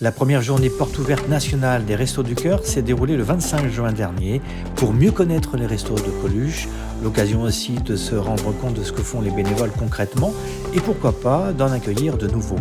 La première journée porte ouverte nationale des Restos du Cœur s'est déroulée le 25 juin dernier pour mieux connaître les restos de Coluche, l'occasion aussi de se rendre compte de ce que font les bénévoles concrètement et pourquoi pas d'en accueillir de nouveaux.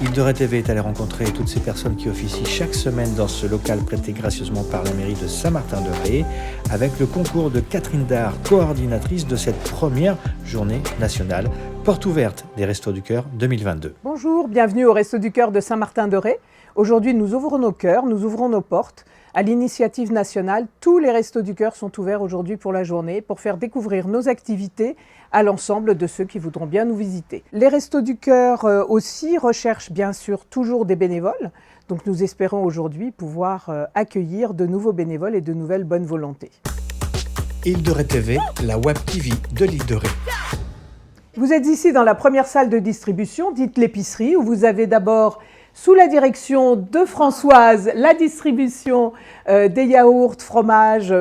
Île de Ré TV est allé rencontrer toutes ces personnes qui officient chaque semaine dans ce local prêté gracieusement par la mairie de Saint-Martin-de-Ré avec le concours de Catherine Dard, coordinatrice de cette première journée nationale porte ouverte des Restos du Cœur 2022. Bonjour, bienvenue au Restos du Cœur de Saint-Martin-de-Ré. Aujourd'hui, nous ouvrons nos cœurs, nous ouvrons nos portes. À l'initiative nationale, tous les Restos du Cœur sont ouverts aujourd'hui pour la journée pour faire découvrir nos activités à l'ensemble de ceux qui voudront bien nous visiter. Les Restos du Cœur aussi recherchent bien sûr toujours des bénévoles. Donc nous espérons aujourd'hui pouvoir accueillir de nouveaux bénévoles et de nouvelles bonnes volontés. Île de Ré TV, la Web TV de l'Île de Ré. Vous êtes ici dans la première salle de distribution, dite l'épicerie, où vous avez d'abord, sous la direction de Françoise, la distribution des yaourts, fromage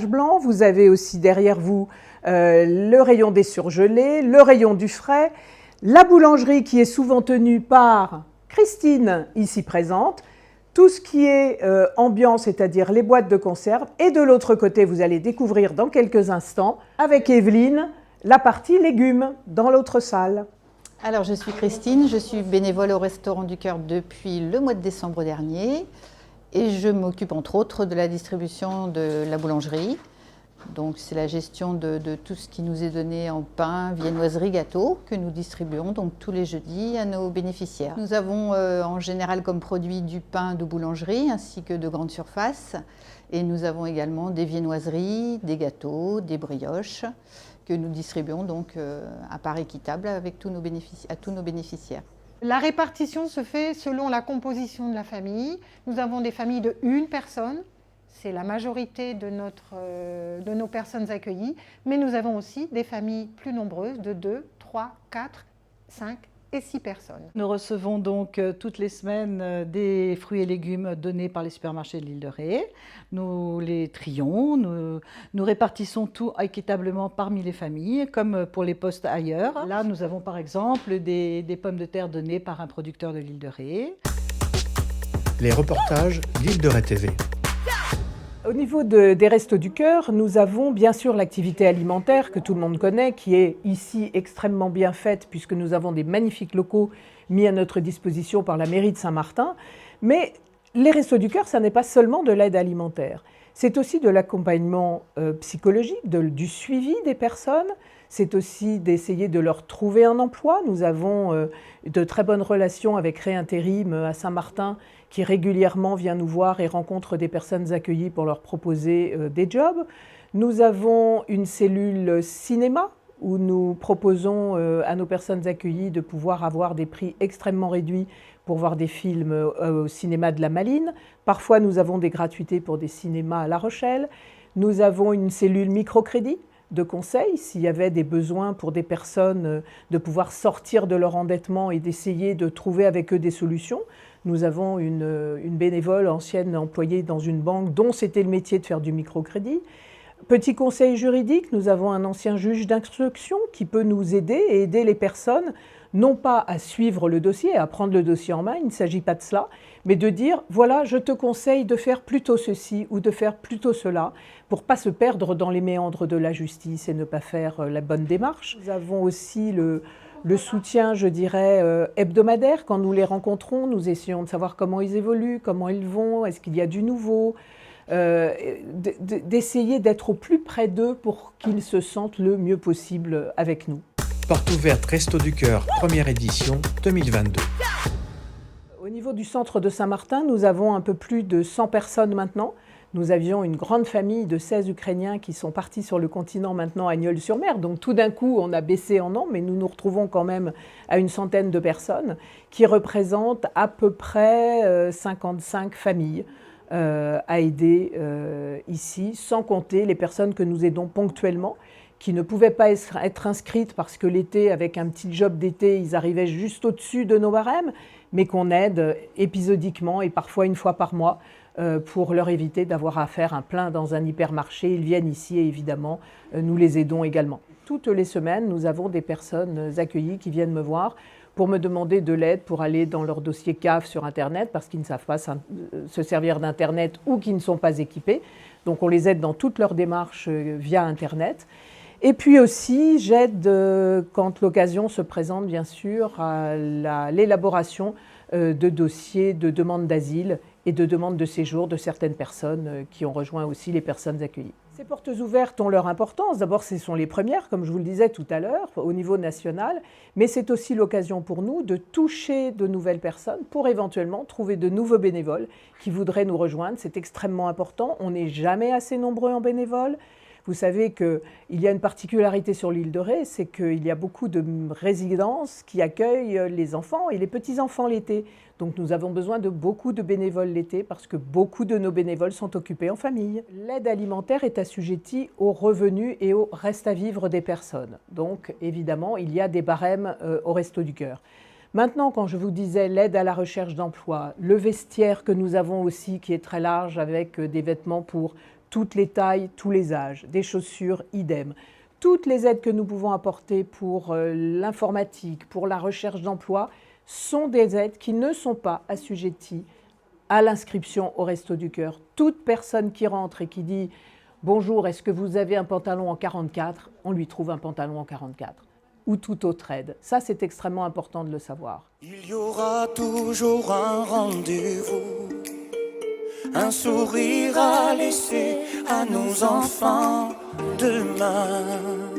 blanc. Vous avez aussi derrière vous le rayon des surgelés, le rayon du frais, la boulangerie qui est souvent tenue par Christine, ici présente, tout ce qui est ambiance, c'est-à-dire les boîtes de conserve. Et de l'autre côté, vous allez découvrir dans quelques instants, avec Evelyne, la partie légumes dans l'autre salle. Alors, je suis Christine, je suis bénévole au Restaurant du Cœur depuis le mois de décembre dernier et je m'occupe entre autres de la distribution de la boulangerie. Donc, c'est la gestion de tout ce qui nous est donné en pain, viennoiserie, gâteaux que nous distribuons donc tous les jeudis à nos bénéficiaires. Nous avons en général comme produit du pain de boulangerie ainsi que de grande surface et nous avons également des viennoiseries, des gâteaux, des brioches que nous distribuons donc à part équitable avec à tous nos bénéficiaires. La répartition se fait selon la composition de la famille. Nous avons des familles de une personne, c'est la majorité de nos personnes accueillies, mais nous avons aussi des familles plus nombreuses de 2, 3, 4, 5 et 6 personnes. Nous recevons donc toutes les semaines des fruits et légumes donnés par les supermarchés de l'Île de Ré. Nous les trions, nous répartissons tout équitablement parmi les familles, comme pour les postes ailleurs. Là, nous avons par exemple des pommes de terre données par un producteur de l'Île de Ré. Les reportages d'Île de Ré TV. Au niveau des Restos du Cœur, nous avons bien sûr l'activité alimentaire que tout le monde connaît, qui est ici extrêmement bien faite puisque nous avons des magnifiques locaux mis à notre disposition par la mairie de Saint-Martin. Mais les Restos du Cœur, ça n'est pas seulement de l'aide alimentaire. C'est aussi de l'accompagnement psychologique, du suivi des personnes. C'est aussi d'essayer de leur trouver un emploi. Nous avons de très bonnes relations avec Réintérim à Saint-Martin qui régulièrement vient nous voir et rencontre des personnes accueillies pour leur proposer des jobs. Nous avons une cellule cinéma où nous proposons à nos personnes accueillies de pouvoir avoir des prix extrêmement réduits pour voir des films au cinéma de la Malines. Parfois, nous avons des gratuités pour des cinémas à La Rochelle. Nous avons une cellule microcrédit de conseil, s'il y avait des besoins pour des personnes de pouvoir sortir de leur endettement et d'essayer de trouver avec eux des solutions. Nous avons une bénévole ancienne employée dans une banque dont c'était le métier de faire du microcrédit. Petit conseil juridique, nous avons un ancien juge d'instruction qui peut nous aider et aider les personnes, non pas à suivre le dossier, à prendre le dossier en main, il ne s'agit pas de cela, mais de dire, voilà, je te conseille de faire plutôt ceci ou de faire plutôt cela, pour ne pas se perdre dans les méandres de la justice et ne pas faire la bonne démarche. Nous avons aussi le soutien, je dirais, hebdomadaire. Quand nous les rencontrons, nous essayons de savoir comment ils évoluent, comment ils vont, est-ce qu'il y a du nouveau, d'essayer d'être au plus près d'eux pour qu'ils se sentent le mieux possible avec nous. Porte ouverte Restos du Cœur, première édition 2022. Au niveau du centre de Saint-Martin, nous avons un peu plus de 100 personnes maintenant. Nous avions une grande famille de 16 Ukrainiens qui sont partis sur le continent maintenant à Nieul-sur-Mer. Donc tout d'un coup, on a baissé en nombre, mais nous nous retrouvons quand même à une centaine de personnes qui représentent à peu près 55 familles à aider ici, sans compter les personnes que nous aidons ponctuellement, qui ne pouvaient pas être inscrites parce que l'été, avec un petit job d'été, ils arrivaient juste au-dessus de nos barèmes, mais qu'on aide épisodiquement et parfois une fois par mois pour leur éviter d'avoir à faire un plein dans un hypermarché. Ils viennent ici et évidemment, nous les aidons également. Toutes les semaines, nous avons des personnes accueillies qui viennent me voir pour me demander de l'aide pour aller dans leur dossier CAF sur Internet parce qu'ils ne savent pas se servir d'Internet ou qu'ils ne sont pas équipés. Donc on les aide dans toutes leurs démarches via Internet. Et puis aussi, j'aide quand l'occasion se présente, bien sûr, à l'élaboration de dossiers de demande d'asile et de demande de séjour de certaines personnes qui ont rejoint aussi les personnes accueillies. Ces portes ouvertes ont leur importance. D'abord, ce sont les premières, comme je vous le disais tout à l'heure, au niveau national, mais c'est aussi l'occasion pour nous de toucher de nouvelles personnes pour éventuellement trouver de nouveaux bénévoles qui voudraient nous rejoindre. C'est extrêmement important. On n'est jamais assez nombreux en bénévoles. Vous savez qu'il y a une particularité sur l'île de Ré, c'est qu'il y a beaucoup de résidences qui accueillent les enfants et les petits-enfants l'été. Donc nous avons besoin de beaucoup de bénévoles l'été parce que beaucoup de nos bénévoles sont occupés en famille. L'aide alimentaire est assujettie aux revenus et au reste à vivre des personnes. Donc évidemment, il y a des barèmes au Resto du Cœur. Maintenant, quand je vous disais l'aide à la recherche d'emploi, le vestiaire que nous avons aussi qui est très large avec des vêtements pour toutes les tailles, tous les âges, des chaussures, idem. Toutes les aides que nous pouvons apporter pour l'informatique, pour la recherche d'emploi, sont des aides qui ne sont pas assujetties à l'inscription au Resto du Cœur. Toute personne qui rentre et qui dit « Bonjour, est-ce que vous avez un pantalon en 44 ?» on lui trouve un pantalon en 44 ou toute autre aide. Ça, c'est extrêmement important de le savoir. Il y aura toujours un rendez-vous, un sourire à laisser à nos enfants demain.